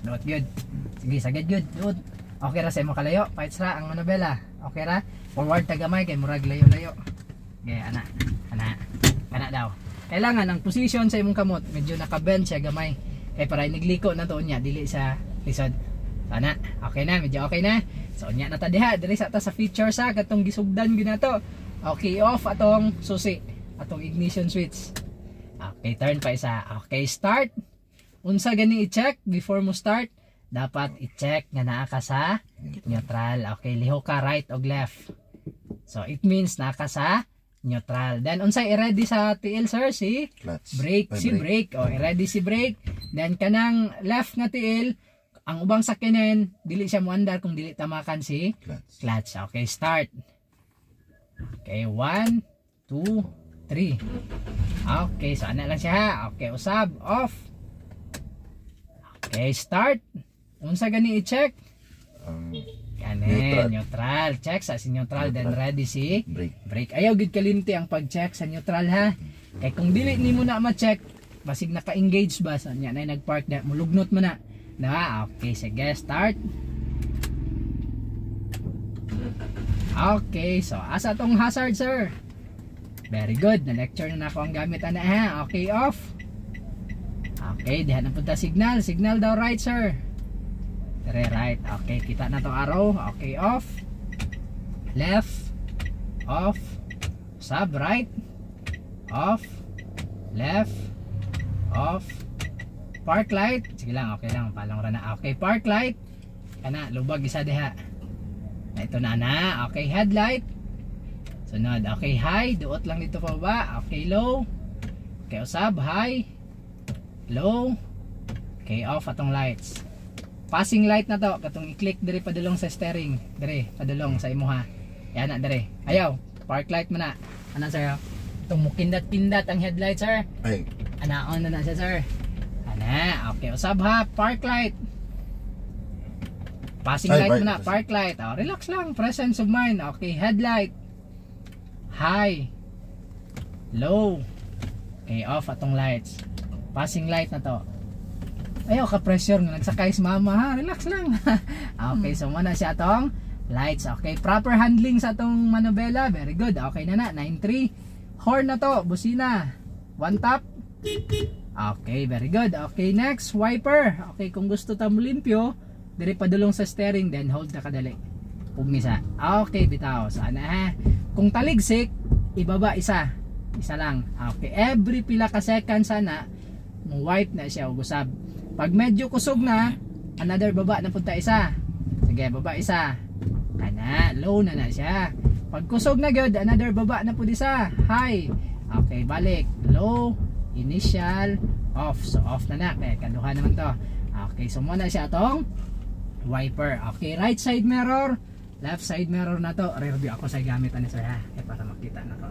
Duot good. Sige, sagad good. Duot. Okay ra sa imo kalayo. Fights ra ang manobela. Okay ra. Forward tagamay kay murag layo-layo. Okay, ana daw. Kailangan ang position sa imong kamot medyo naka-bend siya gamay. Kay para nigliko na to niya dili sa lisod. Sana. Okay na, medyo okay na. So nya na ta diha diri sa ta sa feature sa katong gisugdan gyud nato. Okay, off atong susi, atong ignition switch. Okay, turn pa isa. Okay, start. Unsa gani i-check before mo start? Dapat i-check nga naa ka sa neutral. Okay, liho ka right o left. So it means naa ka sa neutral. Then unsay i-ready sa tiil sir? Si Clutch. brake. Si brake. O i-ready si brake. Then kanang left nga tiil, ang ubang sakyanan dili siya moandar kung dili tamakan si clutch. Okay, start. Okay, 1, 2, 3. Okay, so ana lang siya. Okay, usab, off. Okay, start. Unsa gani i-check? Neutral. Check sa si neutral, then ready si brake. Ayaw gid kalimti ang pag-check sa neutral ha. Kay kung dili nimo na ma-check, basig naka-engage ba sa nya na nag-park na, mulugnot mo na. Na, okay, sige, start. Okay, so asa tong hazard sir? Very good, na-lecture na ako ang gamit ana ha. Okay, off. Okay, diha na punta signal. Signal daw right sir. Dire right. Okay, kita na to arrow. Okay, off. Left. Off. Sub right. Off. Left. Off. Park light. Sige lang, okay lang. Palong ra na. Okay, park light. Kana, lubag isa diha. Ito na. Okay, headlight. Sunod. Okay, high. Duot lang dito pa ba. Okay, low. Okay, usab. High. Low. Okay, off atong lights. Passing light na to. Katong i-click dire padulong sa steering. Dire, padulong sa imuha. Yan na, dire. Ayaw. Park light mo na. Ano sir? Itong mukindat-kindat ang headlight sir. Ay. On na siya sir. Okay, usab ha, park light. Passing light mo na, park light. Oh, relax lang, presence of mind. Okay, headlight. High. Low. Okay, off atong lights. Passing light na to. Ayaw ka pressure nga nagsakay si mama ha, relax lang. Okay, so muna siya atong lights. Okay, proper handling sa atong manobela. Very good. Okay na 9-3. Horn na to, busina. One tap. Okay, very good. Okay, next, wiper. Okay, kung gusto ta mo limpyo, diri padulong sa steering, then hold na kadali. Pumisa. Okay, bitaw. Sana ha. Kung taligsik, ibaba isa. Isa lang. Okay, every pila ka second sana, mo wipe na siya o gusab. Pag medyo kusog na, another baba na punta isa. Sige, baba isa. Kana, low na siya. Pag kusog na gyud, another baba na pud isa. High. Okay, balik. Low. Initial, off. So off na kaya kaduha naman to. Okay, so muna siya atong wiper. Okay, right side mirror, left side mirror na to. Review ako sa gamit ani sir ha, para makita na ko.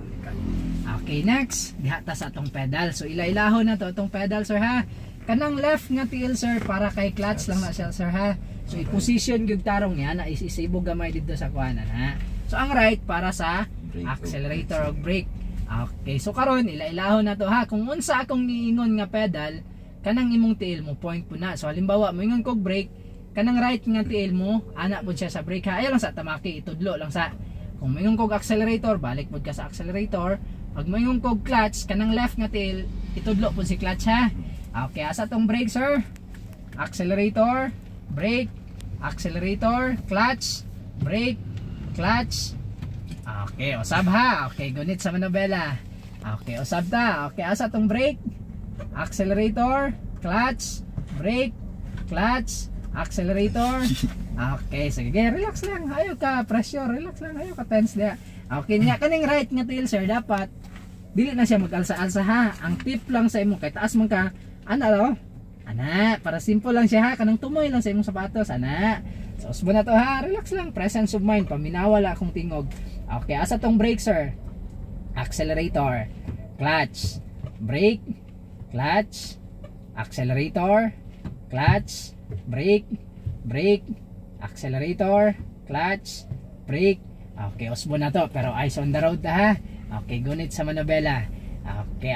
Okay, next, diha ta sa atong pedal. So ilailahon na to atong pedal sir ha. Kanang left nga tiil sir para kay clutch lang na siya sir ha. So i-position gyud tarong niya na isibog gamay dito sa kuanan ha. So ang right para sa accelerator o brake. Okay, so karon ilailahon na to ha. Kung unsa akong niingon nga pedal, kanang imong tiil mo point po na. So halimbawa moingon kog brake, kanang right nga tiil mo ana pud siya sa brake ha. Ayaw lang sa tamaki, itudlo lang sa. Kung moingon kog accelerator, balik pud ka sa accelerator. Pag moingon kog clutch, kanang left nga tiil, itudlo pud si clutch ha. Okay, asa tong brake sir? Accelerator, brake, accelerator, clutch, brake, clutch. Okay, usab ha. Okay, gunit sa manobela. Okay, usab ta. Okay, asa tong brake? Accelerator, clutch, brake, clutch, accelerator. Okay, sige, relax lang. Ayaw ka pressure, relax lang. Ayaw ka tense dia. Okay, niya kaning right nga tail sir, dapat dili na siya mag-alsa-alsa ha. Ang tip lang sa imo kay taas man ka, ano? Ana, para simple lang siya ha. Kanang tumoy lang sa imong sapatos, ana. So, usbo na to ha. Relax lang, presence of mind. Paminawala akong tingog. Okay, asa tong brake sir? Accelerator, clutch, brake, clutch, accelerator, clutch, brake, brake, accelerator, clutch, brake. Okay, usbo na to. Pero eyes on the road ha. Okay, gunit sa manobela. Okay.